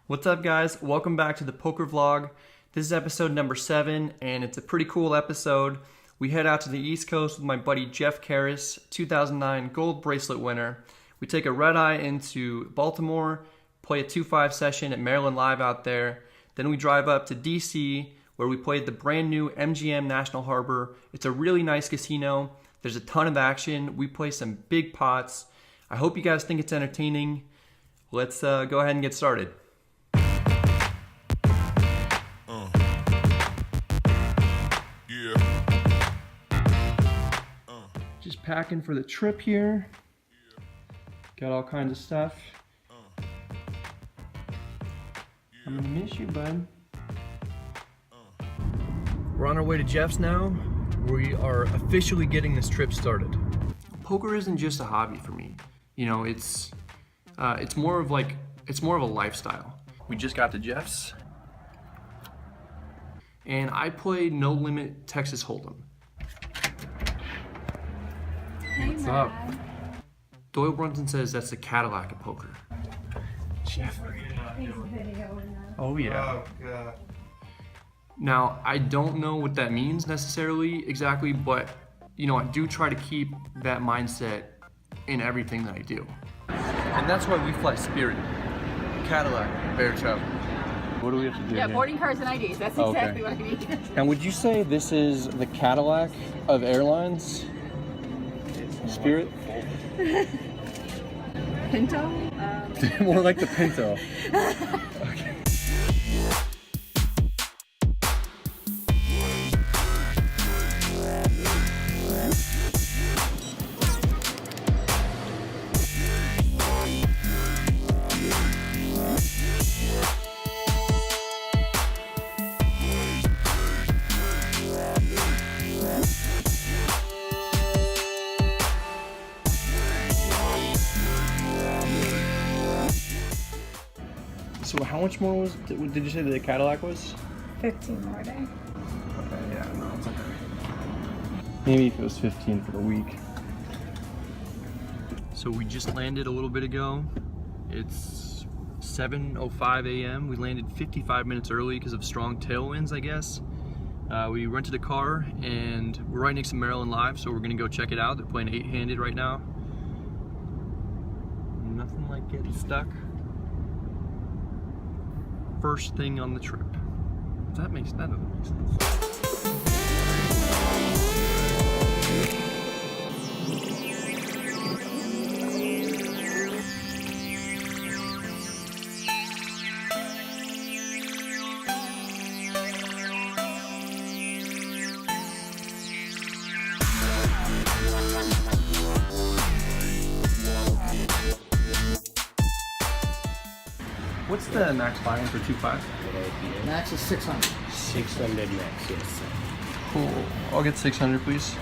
What's up, guys? Welcome back to the poker vlog. This is episode number 7, and it's a pretty cool episode. We head out to the East Coast with my buddy Jeff Karras, 2009 gold bracelet winner. We take a red eye into Baltimore, play a 2-5 session at Maryland Live out there. Then we drive up to DC, where we played the brand new MGM National Harbor. It's a really nice casino. There's a ton of action. We play some big pots. I hope you guys think it's entertaining. Let's go ahead and get started. Just packing for the trip here. Got all kinds of stuff. I'm gonna miss you, bud. We're on our way to Jeff's now. We are officially getting this trip started. Poker isn't just a hobby for me. You know, it's more of a lifestyle. We just got to Jeff's, and I play No Limit Texas Hold'em. What's up? Doyle Brunson says that's the Cadillac of poker. Jeff. Oh yeah. Oh, God. Now, I don't know what that means necessarily exactly, but you know, I do try to keep that mindset in everything that I do. And that's why we fly Spirit, Cadillac, Bear Travel. What do we have to do? Yeah, here? boarding cards and IDs. That's exactly what I need. And would you say this is the Cadillac of airlines? Spirit? Pinto? More like the Pinto. Okay. So how much more did you say the Cadillac was? 15 more day. Okay, yeah, no, it's okay. Maybe if it was 15 for the week. So we just landed a little bit ago. It's 7:05 a.m. We landed 55 minutes early because of strong tailwinds, I guess. We rented a car, and we're right next to Maryland Live, so we're gonna go check it out. They're playing 8-handed right now. Nothing like getting stuck first thing on the trip. That doesn't make sense. What's the max buy-in for 2-5? Max is 600. 600 max, yes. Cool. I'll get 600, please.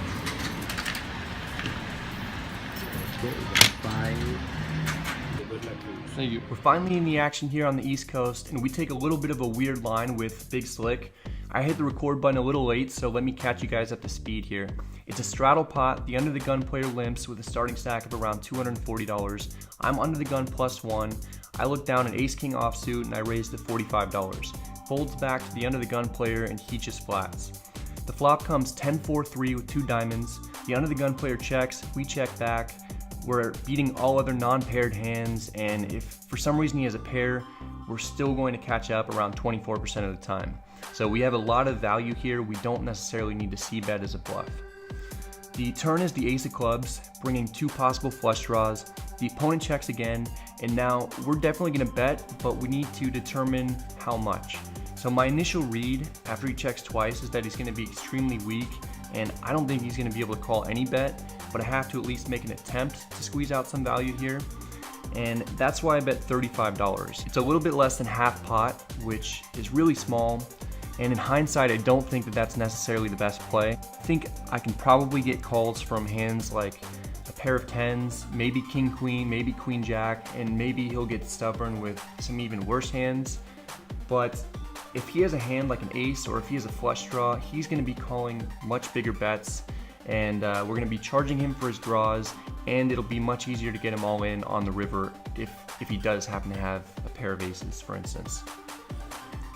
Thank you. We're finally in the action here on the East Coast, and we take a little bit of a weird line with Big Slick. I hit the record button a little late, so let me catch you guys up to speed here. It's a straddle pot. The under the gun player limps with a starting stack of around $240. I'm under the gun +1. I look down at ace-king offsuit and I raise to $45. Folds back to the under the gun player and he just flats. The flop comes 10-4-3 with 2 diamonds. The under the gun player checks, we check back. We're beating all other non-paired hands, and if for some reason he has a pair, we're still going to catch up around 24% of the time. So we have a lot of value here. We don't necessarily need to c-bet as a bluff. The turn is the ace of clubs, bringing 2 possible flush draws. The opponent checks again, and now we're definitely gonna bet, but we need to determine how much. So my initial read after he checks twice is that he's gonna be extremely weak, and I don't think he's gonna be able to call any bet, but I have to at least make an attempt to squeeze out some value here. And that's why I bet $35. It's a little bit less than half pot, which is really small. And in hindsight, I don't think that that's necessarily the best play. I think I can probably get calls from hands like a pair of 10s, maybe king queen, maybe queen jack, and maybe he'll get stubborn with some even worse hands. But if he has a hand like an ace, or if he has a flush draw, he's gonna be calling much bigger bets, and we're gonna be charging him for his draws, and it'll be much easier to get him all in on the river if he does happen to have a pair pair of aces, for instance.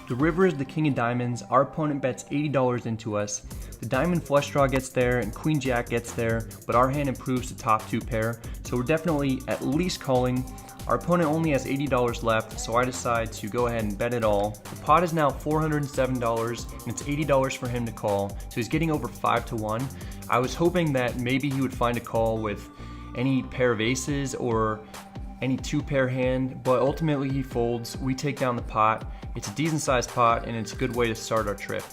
The river is the king of diamonds. Our opponent bets $80 into us. The diamond flush draw gets there and queen jack gets there, but our hand improves to top 2 pair, so we're definitely at least calling. Our opponent only has $80 left, so I decide to go ahead and bet it all. The pot is now $407, and it's $80 for him to call, so he's getting over 5 to 1. I was hoping that maybe he would find a call with any pair of aces or any 2-pair hand, but ultimately he folds. We take down the pot. It's a decent sized pot, and it's a good way to start our trip.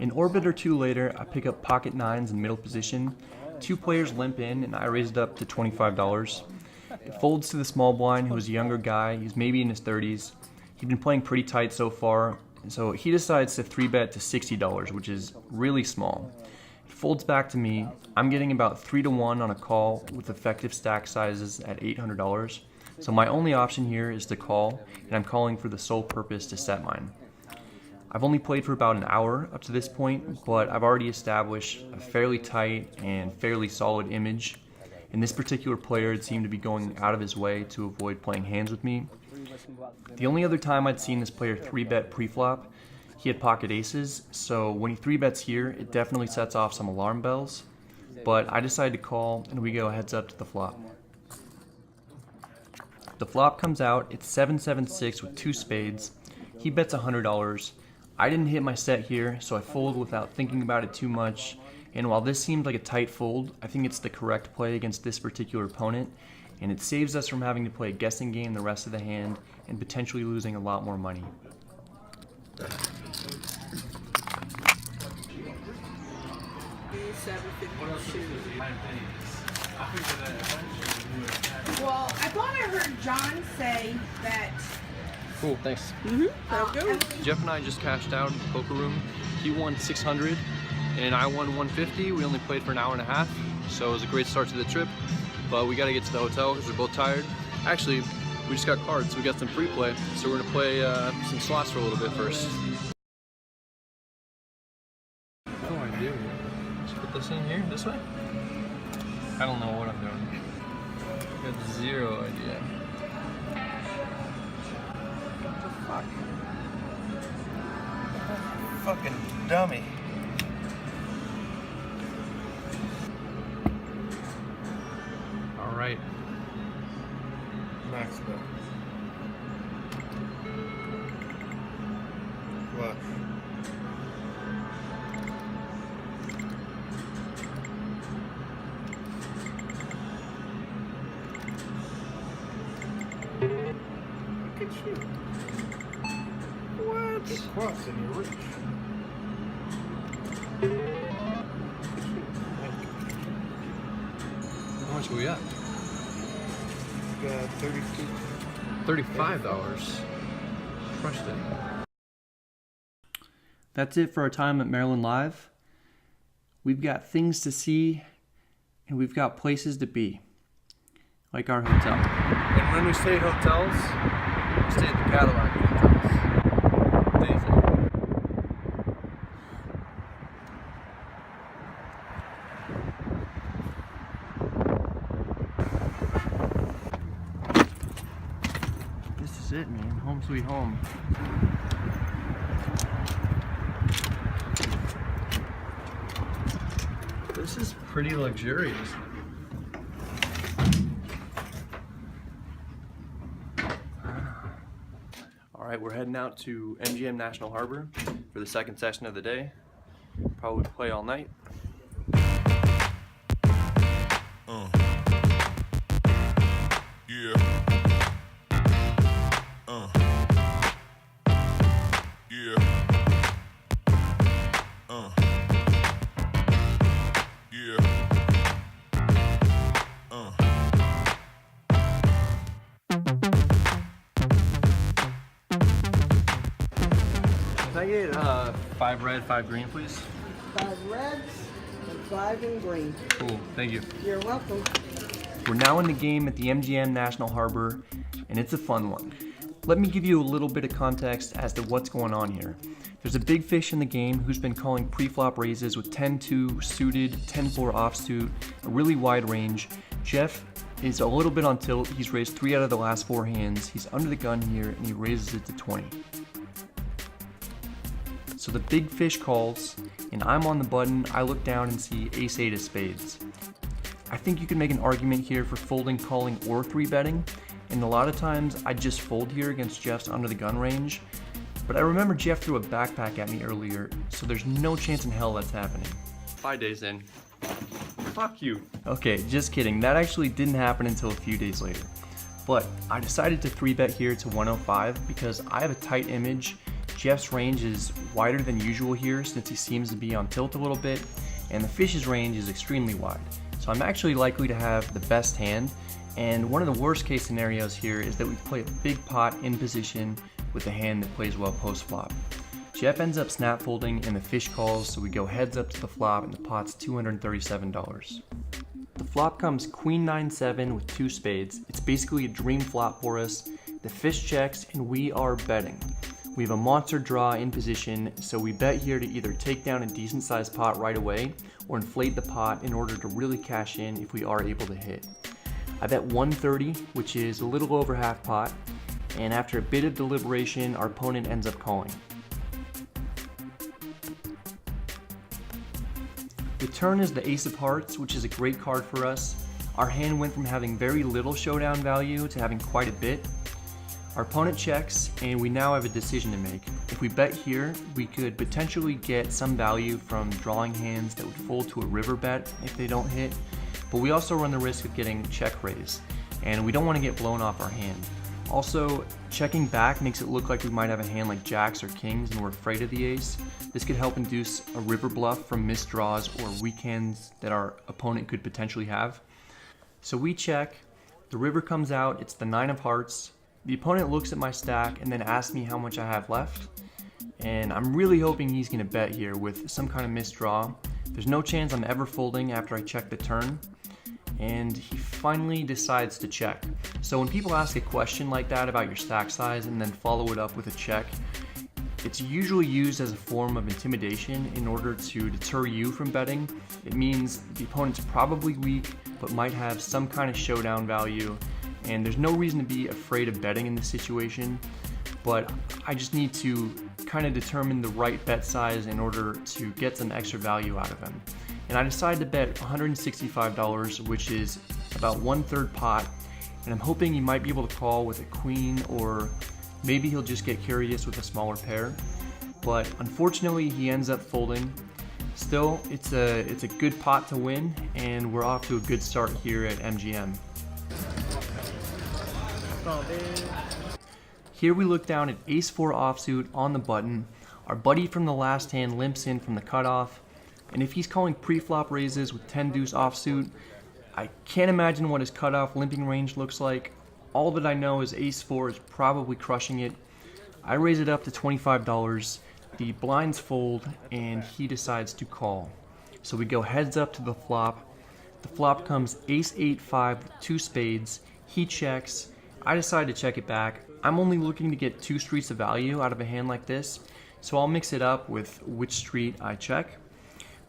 An orbit or two later, I pick up pocket 9s in middle position. 2 players limp in, and I raise it up to $25. It folds to the small blind, who is a younger guy. He's maybe in his 30s. He's been playing pretty tight so far, and so he decides to 3-bet to $60, which is really small. It folds back to me. I'm getting about 3 to 1 on a call with effective stack sizes at $800. So my only option here is to call, and I'm calling for the sole purpose to set mine. I've only played for about an hour up to this point, but I've already established a fairly tight and fairly solid image. In this particular player, it seemed to be going out of his way to avoid playing hands with me. The only other time I'd seen this player 3-bet pre-flop, he had pocket aces, so when he 3-bets here, it definitely sets off some alarm bells. But I decided to call, and we go heads up to the flop. The flop comes out, it's 7-7-6 with 2 spades. He bets $100. I didn't hit my set here, so I fold without thinking about it too much. And while this seems like a tight fold, I think it's the correct play against this particular opponent, and it saves us from having to play a guessing game the rest of the hand and potentially losing a lot more money. Well, I thought I heard John say that. Cool, thanks. Jeff and I just cashed out in the poker room. He won 600 and I won 150. We only played for an hour and a half, so it was a great start to the trip. But we got to get to the hotel because we're both tired. Actually, we just got cards, so we got some free play. So we're gonna play some slots for a little bit first. No idea. Just put this in here, this way? I don't know what I'm doing. I have 0 idea. Fuck. Fucking dummy. All right. Max bet. Flush. Look at you. What? It's cross and you're rich. How much are we at? Got 32. $35. Crushed it. That's it for our time at Maryland Live. We've got things to see and we've got places to be, like our hotel. And when we stay at hotels, we stay at the Cadillac hotels. Amazing. This is it, man. Home sweet home. This is pretty luxurious. All right, we're heading out to MGM National Harbor for the second session of the day. Probably play all night. Yeah. Yeah. Yeah. Can I get 5 red, 5 green, please? 5 reds and 5 in green. Cool, thank you. You're welcome. We're now in the game at the MGM National Harbor, and it's a fun one. Let me give you a little bit of context as to what's going on here. There's a big fish in the game who's been calling pre-flop raises with 10-2 suited, 10-4 offsuit, a really wide range. Jeff is a little bit on tilt. He's raised 3 out of the last 4 hands. He's under the gun here, and he raises it to 20. So the big fish calls, and I'm on the button. I look down and see ace-8 of spades. I think you can make an argument here for folding, calling, or 3-betting, and a lot of times I just fold here against Jeff's under the gun range, but I remember Jeff threw a backpack at me earlier, so there's no chance in hell that's happening. 5 days in. Fuck you. Okay, just kidding. That actually didn't happen until a few days later. But I decided to 3-bet here to 105 because I have a tight image. Jeff's range is wider than usual here since he seems to be on tilt a little bit, and the fish's range is extremely wide. So I'm actually likely to have the best hand, and one of the worst case scenarios here is that we play a big pot in position with a hand that plays well post flop. Jeff ends up snap folding and the fish calls, so we go heads up to the flop and the pot's $237. The flop comes queen 9-7 with 2 spades. It's basically a dream flop for us. The fish checks and we are betting. We have a monster draw in position, so we bet here to either take down a decent sized pot right away or inflate the pot in order to really cash in if we are able to hit. I bet 130, which is a little over half pot, and after a bit of deliberation, our opponent ends up calling. The turn is the ace of hearts, which is a great card for us. Our hand went from having very little showdown value to having quite a bit. Our opponent checks, and we now have a decision to make. If we bet here, we could potentially get some value from drawing hands that would fold to a river bet if they don't hit, but we also run the risk of getting check raised, and we don't want to get blown off our hand. Also, checking back makes it look like we might have a hand like jacks or kings and we're afraid of the ace. This could help induce a river bluff from missed draws or weak hands that our opponent could potentially have. So we check, the river comes out, it's the 9 of hearts. The opponent looks at my stack and then asks me how much I have left. And I'm really hoping he's gonna bet here with some kind of missed draw. There's no chance I'm ever folding after I check the turn. And he finally decides to check. So when people ask a question like that about your stack size and then follow it up with a check, it's usually used as a form of intimidation in order to deter you from betting. It means the opponent's probably weak, but might have some kind of showdown value, and there's no reason to be afraid of betting in this situation, but I just need to kind of determine the right bet size in order to get some extra value out of him. And I decided to bet $165, which is about 1/3 pot, and I'm hoping he might be able to call with a queen, or maybe he'll just get curious with a smaller pair. But unfortunately, he ends up folding. Still, it's a good pot to win, and we're off to a good start here at MGM. Here we look down at ace-4 offsuit on the button. Our buddy from the last hand limps in from the cutoff. And if he's calling pre-flop raises with 10-deuce offsuit, I can't imagine what his cutoff limping range looks like. All that I know is ace-4 is probably crushing it. I raise it up to $25. The blinds fold, and he decides to call. So we go heads up to the flop. The flop comes ace-8-5 with 2 spades. He checks. I decide to check it back. I'm only looking to get 2 streets of value out of a hand like this, so I'll mix it up with which street I check.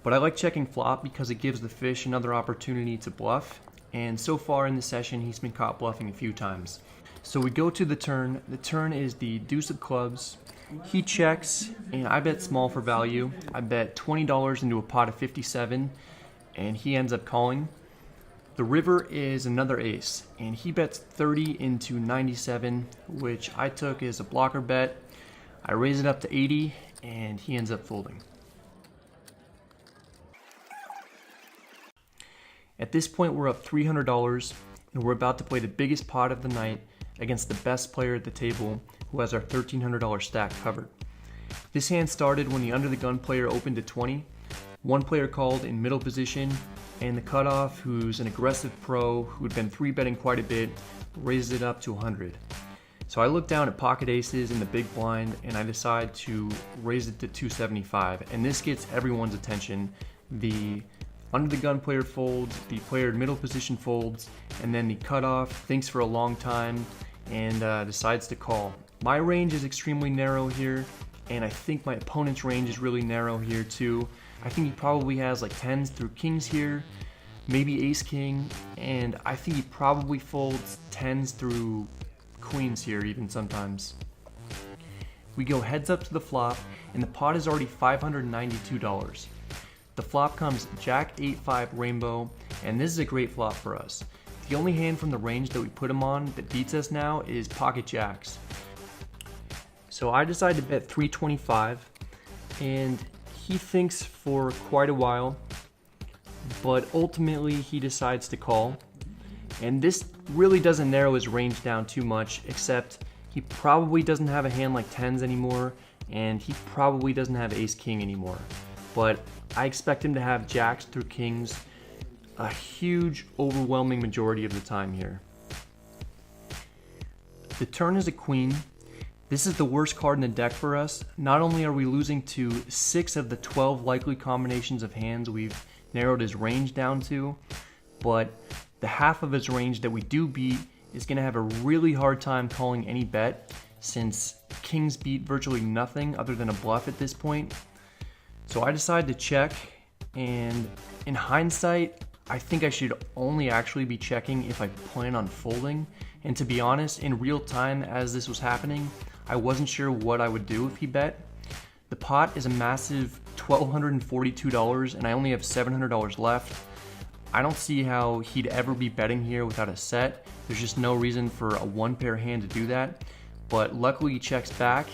But I like checking flop because it gives the fish another opportunity to bluff, and so far in the session he's been caught bluffing a few times. So we go to the turn. The turn is the deuce of clubs. He checks, and I bet small for value. I bet $20 into a pot of 57, and he ends up calling. The river is another ace, and he bets 30 into 97, which I took as a blocker bet. I raise it up to 80, and he ends up folding. At this point, we're up $300, and we're about to play the biggest pot of the night against the best player at the table, who has our $1,300 stack covered. This hand started when the under the gun player opened at 20. One player called in middle position, and the cutoff, who's an aggressive pro who'd been 3-betting quite a bit, raises it up to 100. So I look down at pocket aces in the big blind, and I decide to raise it to 275, and this gets everyone's attention. The under the gun player folds, the player in middle position folds, and then the cutoff thinks for a long time and decides to call. My range is extremely narrow here, and I think my opponent's range is really narrow here too. I think he probably has like 10s through kings here, maybe ace king, and I think he probably folds 10s through queens here even sometimes. We go heads up to the flop, and the pot is already $592. The flop comes Jack 8-5 rainbow, and this is a great flop for us. The only hand from the range that we put him on that beats us now is pocket jacks. So I decided to bet 325, and he thinks for quite a while, but ultimately he decides to call. And this really doesn't narrow his range down too much, except he probably doesn't have a hand like 10s anymore, and he probably doesn't have ace king anymore. But I expect him to have jacks through kings a huge, overwhelming majority of the time here. The turn is a queen. This is the worst card in the deck for us. Not only are we losing to 6 of the 12 likely combinations of hands we've narrowed his range down to, but the half of his range that we do beat is going to have a really hard time calling any bet, since kings beat virtually nothing other than a bluff at this point. So I decided to check, and in hindsight, I think I should only actually be checking if I plan on folding. And to be honest, in real time as this was happening, I wasn't sure what I would do if he bet. The pot is a massive $1,242 and I only have $700 left. I don't see how he'd ever be betting here without a set. There's just no reason for a one pair hand to do that. But luckily he checks back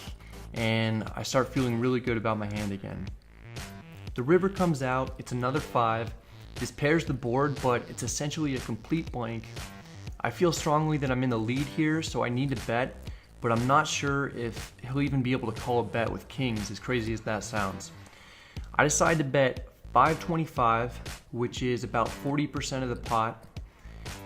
and I start feeling really good about my hand again. The river comes out, it's another 5. This pairs the board, but it's essentially a complete blank. I feel strongly that I'm in the lead here, so I need to bet, but I'm not sure if he'll even be able to call a bet with kings, as crazy as that sounds. I decide to bet 525, which is about 40% of the pot,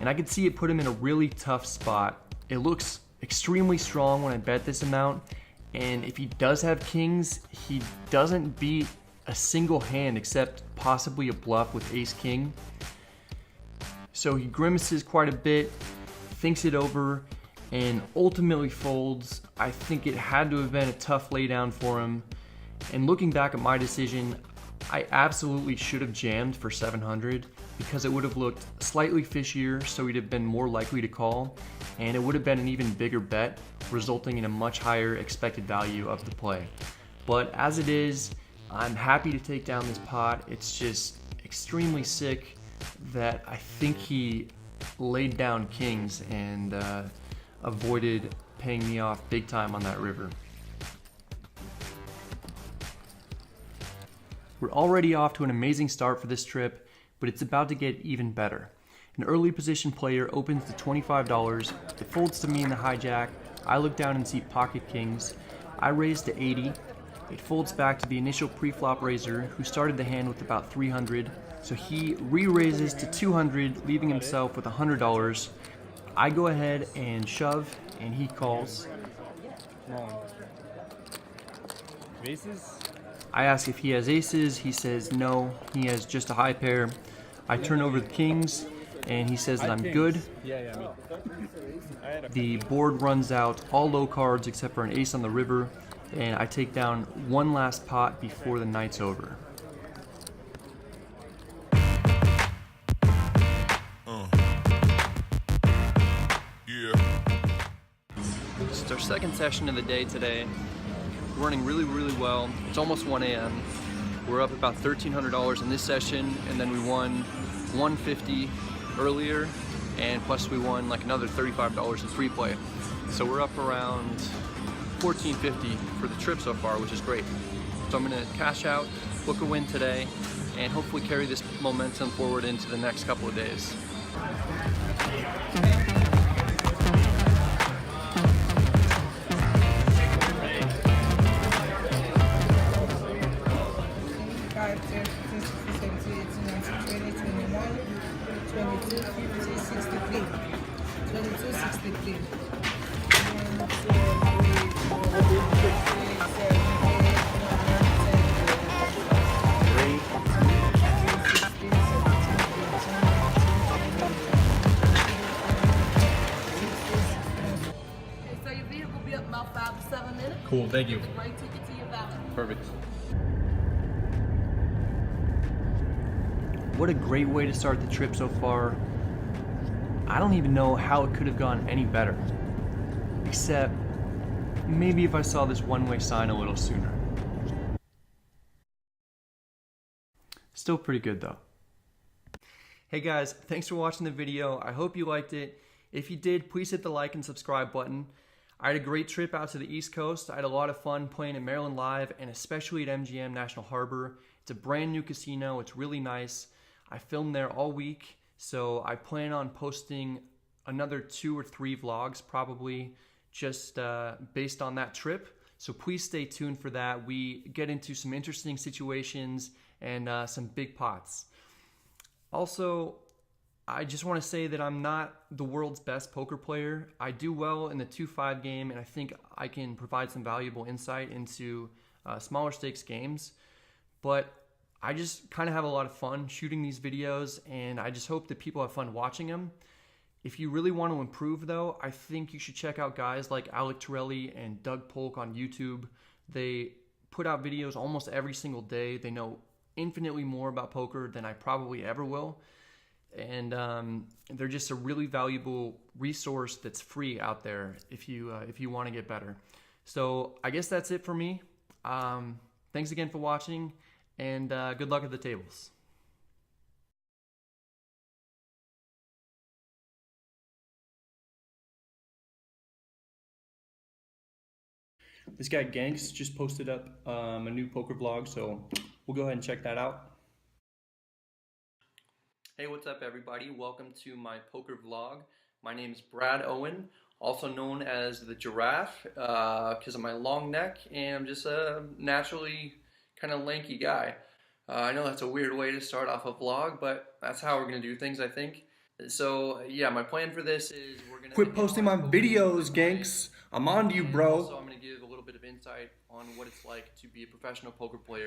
and I could see it put him in a really tough spot. It looks extremely strong when I bet this amount, and if he does have kings, he doesn't beat a single hand except possibly a bluff with ace king. So he grimaces quite a bit, thinks it over, and ultimately folds. I think it had to have been a tough laydown for him. And looking back at my decision, I absolutely should have jammed for 700 because it would have looked slightly fishier, so he'd have been more likely to call, and it would have been an even bigger bet, resulting in a much higher expected value of the play. But as it is, I'm happy to take down this pot. It's just extremely sick that I think he laid down kings and avoided paying me off big time on that river. We're already off to an amazing start for this trip, but it's about to get even better. An early position player opens to $25. It folds to me in the hijack. I look down and see pocket kings. I raise to 80. It folds back to the initial pre-flop raiser, who started the hand with about 300, so he re-raises to 200, leaving himself with $100. I go ahead and shove, and he calls. Aces? I ask if he has aces. He says no, he has just a high pair. I turn over the kings, and he says that I'm good. The board runs out all low cards except for an ace on the river, and I take down one last pot before the night's over. It's our second session of the day today. We're running really, really well. It's almost 1 a.m. We're up about $1,300 in this session, and then we won $150 earlier, and plus we won like another $35 in free play. So we're up around $1,450 for the trip so far, which is great. So I'm gonna cash out, book a win today, and hopefully carry this momentum forward into the next couple of days. So your vehicle will be up about 5 to 7 minutes. Cool, thank you. Right ticket to your ballot. Perfect. what a great way to start the trip so far. I don't even know how it could have gone any better. Except, maybe if I saw this one-way sign a little sooner. Still pretty good though. Hey guys, thanks for watching the video. I hope you liked it. If you did, please hit the like and subscribe button. I had a great trip out to the East Coast. I had a lot of fun playing at Maryland Live and especially at MGM National Harbor. It's a brand new casino. It's really nice. I filmed there all week, so I plan on posting another 2 or 3 vlogs probably just based on that trip. So please stay tuned for that. We get into some interesting situations and some big pots. Also, I just want to say that I'm not the world's best poker player. I do well in the 2-5 game, and I think I can provide some valuable insight into smaller stakes games. But I just kind of have a lot of fun shooting these videos, and I just hope that people have fun watching them. If you really want to improve, though, I think you should check out guys like Alec Torelli and Doug Polk on YouTube. They put out videos almost every single day. They know infinitely more about poker than I probably ever will. And they're just a really valuable resource that's free out there if you want to get better. So I guess that's it for me. Thanks again for watching, and good luck at the tables. This guy Ganks just posted up a new poker vlog, so we'll go ahead and check that out. Hey, what's up everybody? Welcome to my poker vlog. My name is Brad Owen, also known as the Giraffe because of my long neck, and I'm just a naturally kind of lanky guy. I know that's a weird way to start off a vlog, but that's how we're going to do things, I think. So yeah, my plan for this is we're going to Quit posting my videos, Ganks. I'm on to you, bro. Also, I'm going to give a little bit of insight on what it's like to be a professional poker player.